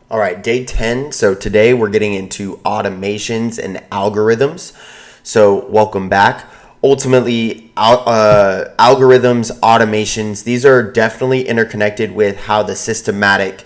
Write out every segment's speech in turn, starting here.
All right, day 10. So today we're getting into automations and algorithms. So welcome back. Ultimately, algorithms, automations, these are definitely interconnected with how the systematic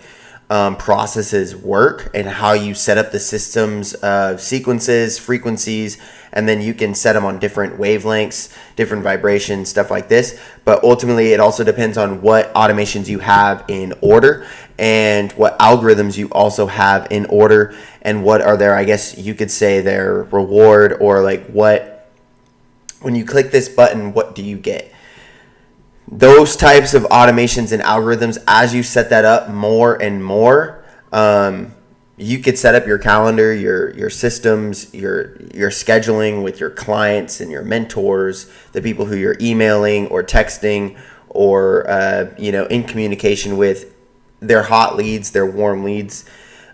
processes work and how you set up the systems of sequences, frequencies, and then you can set them on different wavelengths, different vibrations, stuff like this. But ultimately, it also depends on what automations you have in order and what algorithms you also have in order and what are their, I guess you could say, their reward, or like what, when you click this button, what do you get? Those types of automations and algorithms, as you set that up more and more, you could set up your calendar, your systems, your scheduling with your clients and your mentors, the people who you're emailing or texting or in communication with, their hot leads, their warm leads.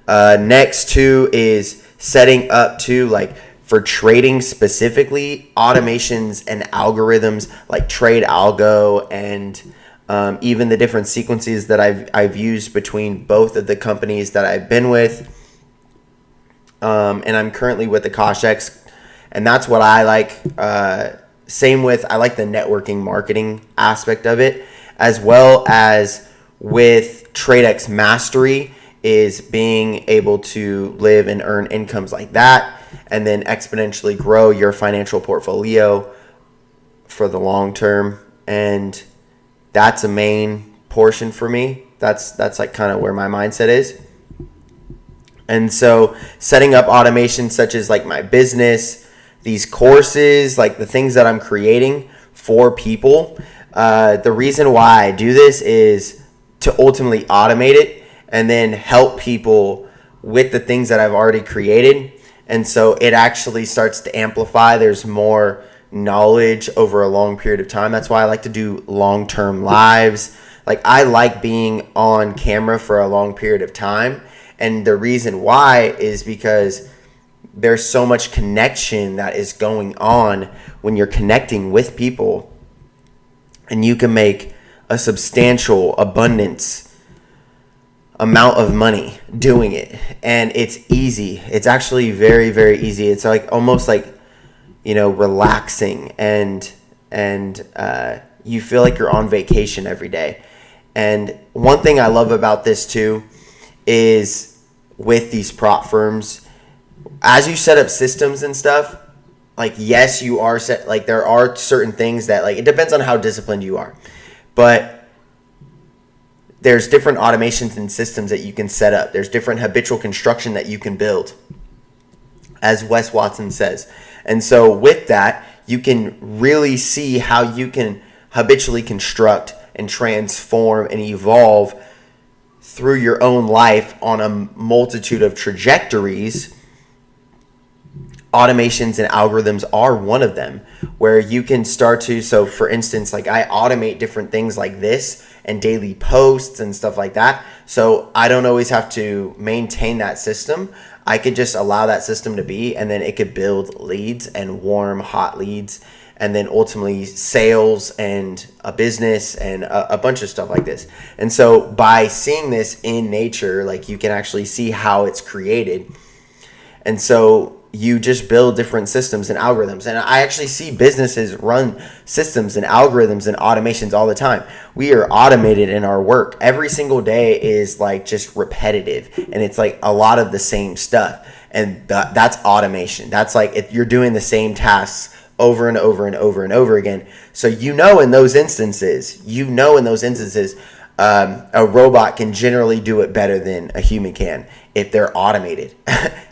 Next too is setting up to, like, for trading specifically, automations and algorithms like Trade Algo and even the different sequences that I've used between both of the companies that I've been with. And I'm currently with AkashX, and that's what I like. Same with, I like the networking marketing aspect of it, as well as with TradeX Mastery is being able to live and earn incomes like that, and then exponentially grow your financial portfolio for the long term. And that's a main portion for me. That's like kind of where my mindset is. And so setting up automation such as like my business, these courses, like the things that I'm creating for people, the reason why I do this is to ultimately automate it and then help people with the things that I've already created. And so it actually starts to amplify. There's more knowledge over a long period of time. That's why I like to do long-term lives. Like, I like being on camera for a long period of time. And the reason why is because there's so much connection that is going on when you're connecting with people, and you can make a substantial abundance amount of money doing it. And it's easy. It's actually very, very easy. It's like almost like, relaxing, and you feel like you're on vacation every day. And one thing I love about this too is with these prop firms, as you set up systems and stuff, like, yes, you are set, like, there are certain things that, like, it depends on how disciplined you are, but there's different automations and systems that you can set up. There's different habitual construction that you can build, as Wes Watson says. And so with that, you can really see how you can habitually construct and transform and evolve through your own life on a multitude of trajectories. Automations and algorithms are one of them, where you can start to, so for instance, like, I automate different things like this and daily posts and stuff like that. So I don't always have to maintain that system. I could just allow that system to be, and then it could build leads and warm, hot leads, and then ultimately sales and a business and a bunch of stuff like this. And so by seeing this in nature, like, you can actually see how it's created. And so you just build different systems and algorithms. And I actually see businesses run systems and algorithms and automations all the time. We are automated in our work. Every single day is like just repetitive, and it's like a lot of the same stuff. And that's automation. That's like you're doing the same tasks over and over and over and over again. So in those instances, a robot can generally do it better than a human can if they're automated.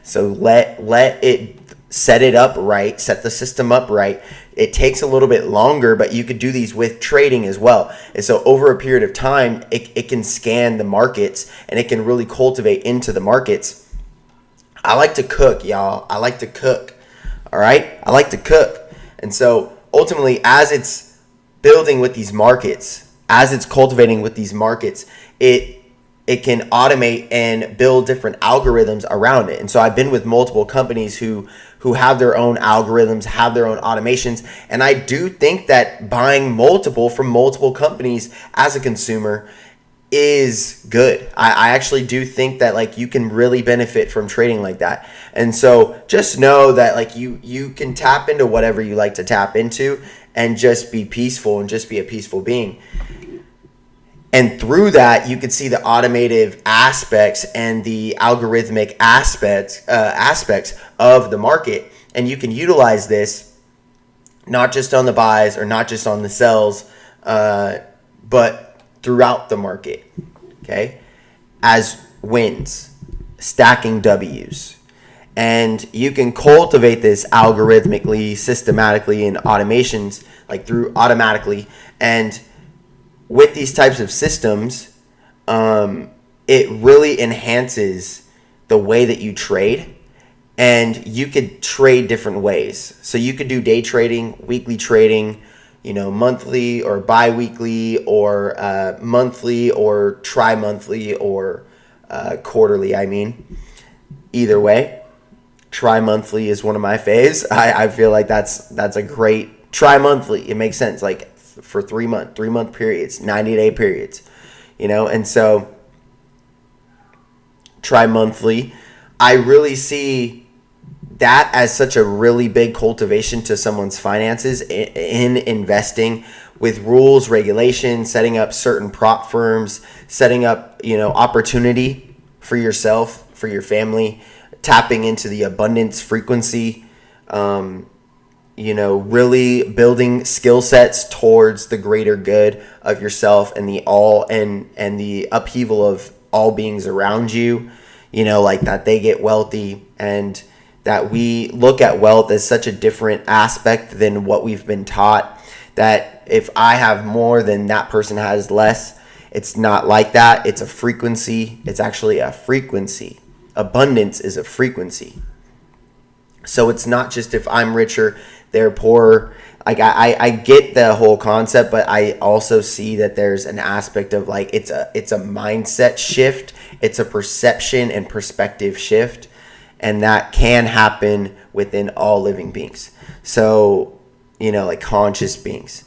So let it set it up right, set the system up right. It takes a little bit longer, but you could do these with trading as well. And so over a period of time, it can scan the markets, and it can really cultivate into the markets. I like to cook, y'all. I like to cook. All right? I like to cook. And so ultimately, as it's building with these markets, as it's cultivating with these markets, it can automate and build different algorithms around it. And so I've been with multiple companies who have their own algorithms, have their own automations. And I do think that buying from multiple companies as a consumer is good. I actually do think that like you can really benefit from trading like that. And so just know that like you can tap into whatever you like to tap into and just be peaceful and just be a peaceful being. And through that, you could see the automative aspects and the algorithmic aspects of the market. And you can utilize this not just on the buys or not just on the sells, but throughout the market, okay, as wins, stacking W's. And you can cultivate this algorithmically, systematically, in automations, like through automatically. And with these types of systems, it really enhances the way that you trade. And you could trade different ways. So you could do day trading, weekly trading, monthly or bi-weekly, or monthly or tri-monthly, or quarterly, Either way, tri-monthly is one of my faves. I feel like that's a great tri-monthly. It makes sense, like for 3 month periods, 90-day periods, and so tri-monthly, I really see that as such a really big cultivation to someone's finances in investing, with rules, regulations, setting up certain prop firms, setting up, opportunity for yourself, for your family, tapping into the abundance frequency, really building skill sets towards the greater good of yourself and the the upheaval of all beings around you, like that they get wealthy, and that we look at wealth as such a different aspect than what we've been taught, that if I have more than that person has less. It's not like that. It's a frequency. It's actually a frequency. Abundance is a frequency. So it's not just if I'm richer, they're poorer. Like I get the whole concept, but I also see that there's an aspect of like it's a mindset shift. It's a perception and perspective shift. And that can happen within all living beings. So, like conscious beings.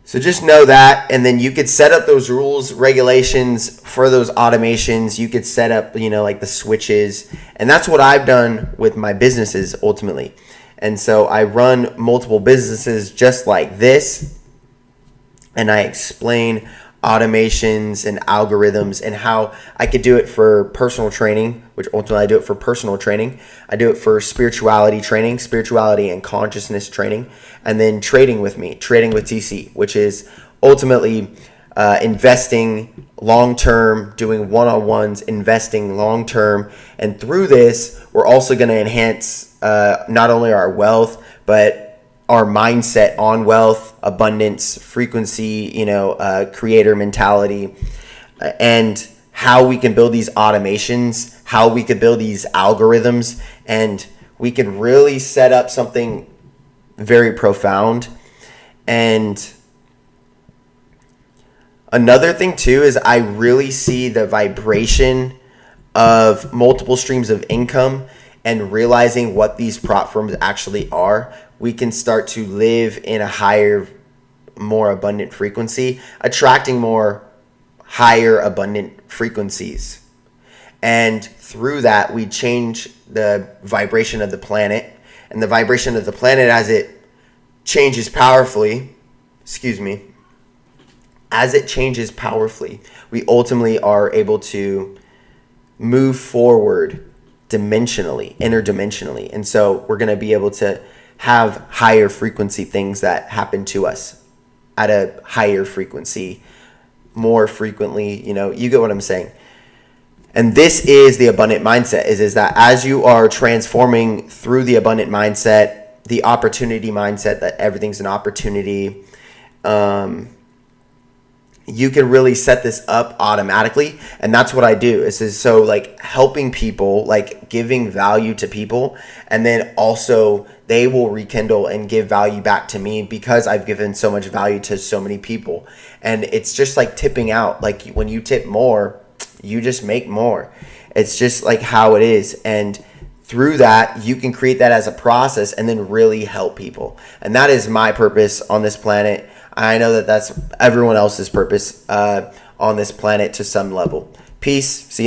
So just know that. And then you could set up those rules, regulations for those automations. You could set up, like the switches. And that's what I've done with my businesses ultimately. And so I run multiple businesses just like this. And I explain automations and algorithms and how I could do it for personal training, which ultimately I do it for personal training. I do it for spirituality training, spirituality and consciousness training, and then trading with me, trading with TC, which is ultimately investing long-term, doing one-on-ones, investing long-term. And through this, we're also going to enhance not only our wealth, but our mindset on wealth, abundance, frequency, creator mentality, and how we can build these automations, how we could build these algorithms, and we can really set up something very profound. And another thing too is I really see the vibration of multiple streams of income, and realizing what these prop firms actually are. We can start to live in a higher, more abundant frequency, attracting more higher abundant frequencies. And through that, we change the vibration of the planet. And the vibration of the planet, as it changes powerfully, we ultimately are able to move forward dimensionally, interdimensionally. And so we're going to be able to have higher frequency things that happen to us at a higher frequency more frequently. You get what I'm saying. And this is the abundant mindset, is that as you are transforming through the abundant mindset, the opportunity mindset, that everything's an opportunity, you can really set this up automatically. And that's what I do. Is so like helping people, like giving value to people, and then also they will rekindle and give value back to me because I've given so much value to so many people. And it's just like tipping out. Like when you tip more, you just make more. It's just like how it is. And through that, you can create that as a process and then really help people. And that is my purpose on this planet. I know that that's everyone else's purpose. on this planet to some level. Peace. See you.